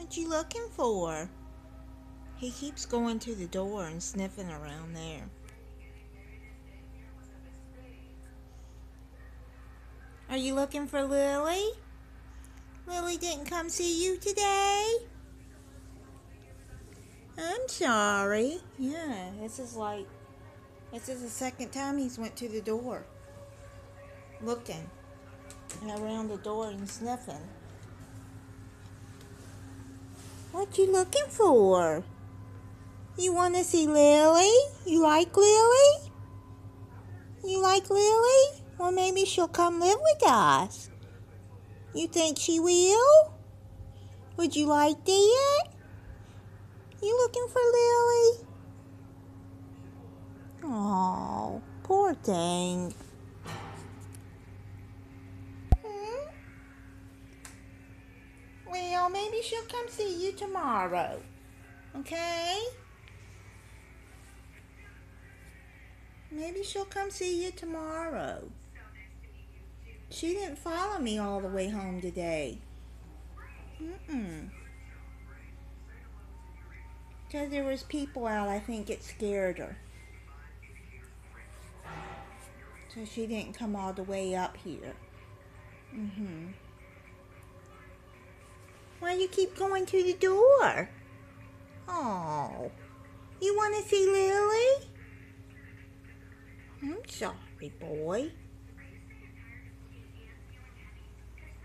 What you looking for? He keeps going to the door and sniffing around there. Are you looking for Lily? Lily didn't come see you today? I'm sorry. Yeah, this is the second time he's went to the door. Looking around the door and sniffing. What you looking for? You want to see Lily? You like Lily? You like Lily? Well, maybe she'll come live with us. You think she will? Would you like that? You looking for Lily? Oh, poor thing. Well, maybe she'll come see you tomorrow. Okay? Maybe she'll come see you tomorrow. She didn't follow me all the way home today. Because there was people out, I think it scared her. So she didn't come all the way up here. Why you keep going to the door? Oh, you want to see Lily? I'm sorry, boy.